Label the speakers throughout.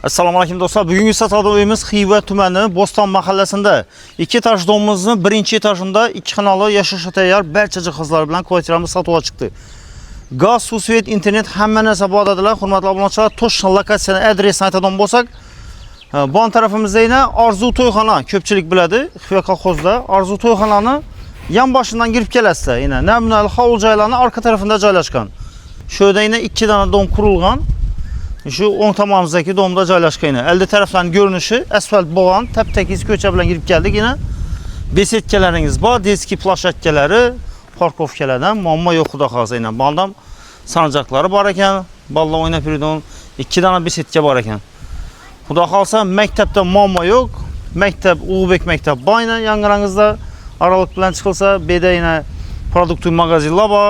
Speaker 1: Assalomu alaykum do'stlar. Bugungi sotadigan uyimiz Xiva tumani Bo'ston mahallasida. 2 etaj domimizning 1-etajida 2 xonali yashashga tayyor barcha jihozlar bilan kvartiramiz sotuvga chiqdi. Gaz, suv, svet, internet hamma narsa bor dedilar. Hurmatli obunachilar, to'shqin lokatsiyani, adresini aytadigan bo'lsak, bon tarafimizda yana Orzu to'yxona ko'pchilik biladi. Xiva kolxozda Orzu to'yxonani yonboshidan kirib kelasizlar. Yana namunali hovli joylarning orqa tarafida joylashgan. Shu yerda yana 2 dona dom qurilgan. Şu o'ng tomonimizdagi domda joylashgan. Elde taraflarning ko'rinishi asfalt bo'lgan, tap-takiz ko'cha bilan kirib keldik. Yana besetkalaringiz bor, deski plashatkalari, parkovkalardan muammo yo'q, xudo xolasa. Yana baldam sanjaqlari bor ekan, balla o'ynab yuradigan 2 dona besetka bor ekan. Xudo xolasa maktabda muammo yo'q. Maktab Ulug'bek maktab bor, yangirangizda araliq bilan chiqilsa, beda yana produktli magazinlar bor,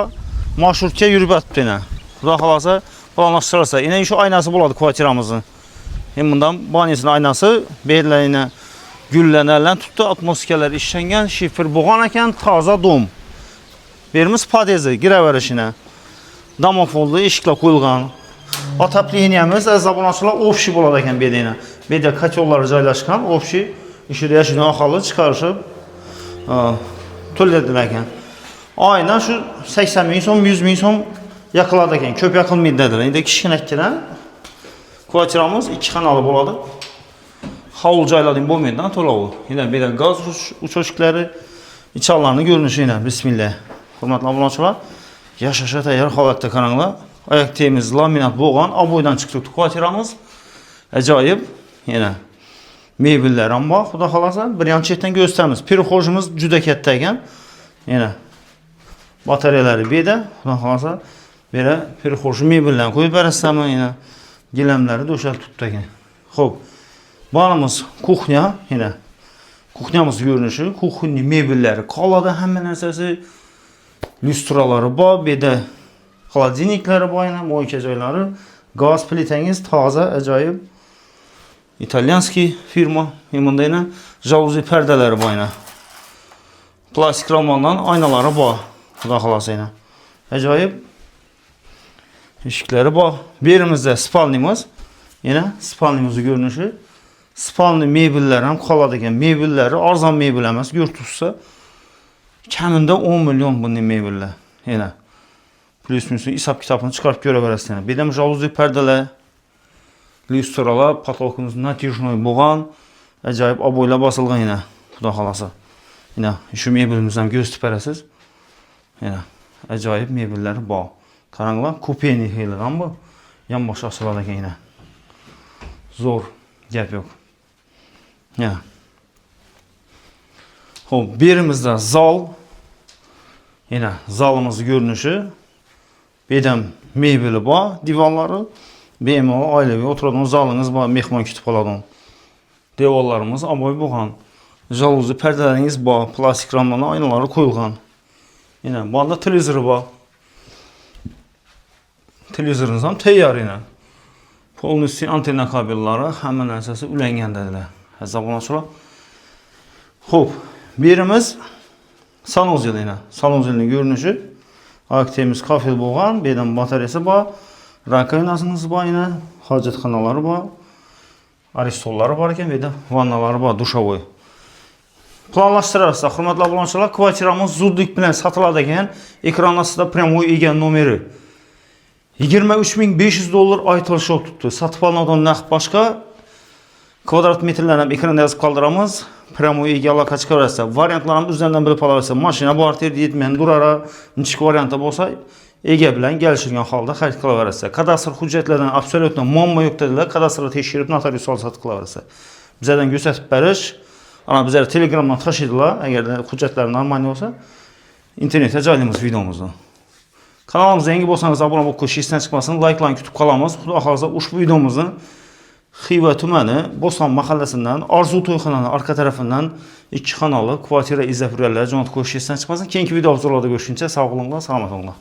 Speaker 1: marshrutka yurib yotibdi yana. Xudo xolasa planlashtirsa, yine şu aynası buladı kvartiramızın. Hem bundan banyosunun aynası belirlerine güllenerlen tuttu, atmosferler işlengen, şifir boğan eken taza dom. Birimiz padezi, gireverişine. Damofoldu, eşikle koyulgan. Atapli yeniyemiz, azabunasılar ofşi buladı eken bedeyine. Bede kaç yolları caylaşkan, ofşi işi yaşını akalı çıkarışıp tülledilerken. Aynen şu 80 bin son, 100 bin son yakılardayken köp yakılmaydı dediler. Yine kişkinekkiler kvartiramız 2 kanalı buladı. Havlu cayladığım bu meydan tolağı. Yine bir de gaz uçuşukları içallarını görünüşü yine. Bismillah. Hürmetli abunaçılar. Yaşaşa tayar halatda kanallar. Ayak temiz laminat boğan. Aboydan çıktık kvartiramız. Acayip. Yine mebiller ama xuda xolasa bir yan çetten gösterimiz. Pirixojumuz juda kattayken. Yine batareyaları bir de xuda xolasa böyle pirixoju mebellerini koyup berasizlarmi, yine gilamları döşeltip ekan. Xo'p, banımız kuxnya, yine kuxnyamiz görünüşü, kuxnya mebelleri qoladi, hamma narsasi, lyustraları bor, bir de xolodilnikları bor, yine moyka joylari, gaz plitangiz toza, ajoyib. İtalyanski firma, bunda yine jaluzi perdeleri bor, yine plastik ramondan aynaları bor, xudo xolasa yine. Ajoyib. Işıkları bor. Birimizde spalnimiz. Yine spalnimizin görünüşü. Spalni mebelleri ham qoladi ekan. Mebelleri arzon mebel emas, yurtutsa kamida 10 milyon bunday mebellar. Yine plus minus hisob kitobini chiqarib ko'raverasiz. Yana bedam jaluzi perdelar, lyustralar, potokimiz natijnoy bo'lgan, ajoyib oboylar bosilgan yana. Xudo xolasa. Yine shu mebelimizni ham ko'rsatib berasiz. Yana ajoyib mebellar bor. Qaranglar, kupeni heyligan bu. Yonbosh ochiladi ekan yana. Zo'r gap yo'q. Ya. Xo'p, berimizda zal. Yana zalimizning ko'rinishi. Bedam mebeli bor, divanlari, bemalol oilaviy o'tiradigan zalingiz bor, mehmon kutib qoladigan. Devorlarimiz oboy bo'lgan. Jaluzi perdalaringiz bor, plastik ramlarning oynalari qo'yilgan. Yana bunda televizori bor. Televizorunuz ham tayyor yine. Polnisi antenna kabelleri hemen narsasi ulangan dedilar. Azabunachilar. Xo'p, birimiz sanuzel yine. Sanuzelning görünüşü. Aktemiz kafel bo'lgan, bedan batareyasi bor, rakovinasimiz bor yine, hojatxonalari bor, aristollari bor ekan, bedan vannalari bor, dushovoy. Planlashtirarsa, hurmatli obunachilar, kvartiramiz zudlik bilan sotiladi ekan. Ekran ostida pryamoy egan nomeri 23.500 dollar aytilishi tuttu. Satib olinadigan narx boshqa. Kvadrat metrlarni ham ekranda yozib qoldiramiz. Pryamoy ega aloqa chiqaversa, variantlarni o'zlaridan bilib olaversa, mashina bor terdi yetmagan durara, nechik varianti bo'lsa, ega bilan kelishilgan holda xarid qilaversa. Kadastr hujjatlardan absolyutno muammo yo'q dedilar. Kadastrni tekshirib notarius sotib qilaversa. Bizlardan ko'rsatib berish, ana bizlar Telegramdan tashiydilar, agar hujjatlar normal bo'lsa, internetga joylaymiz videomizni. Kanalımıza yangi bo'lsangiz obuna bo'lib qo'yish esdan chiqmasin, like'larni kutib qolamiz. Xudo xolasa ushbu videomizni Xiva tumani Bo'ston mahallasidan Orzu to'yxonaning orqa tarafidan 2 xonali kvartira izlab yurganlar jo'natib qo'yish esdan chiqmasin. Keyingi video obzorlarda ko'rishguncha sog' bo'linglar, salomat bo'linglar.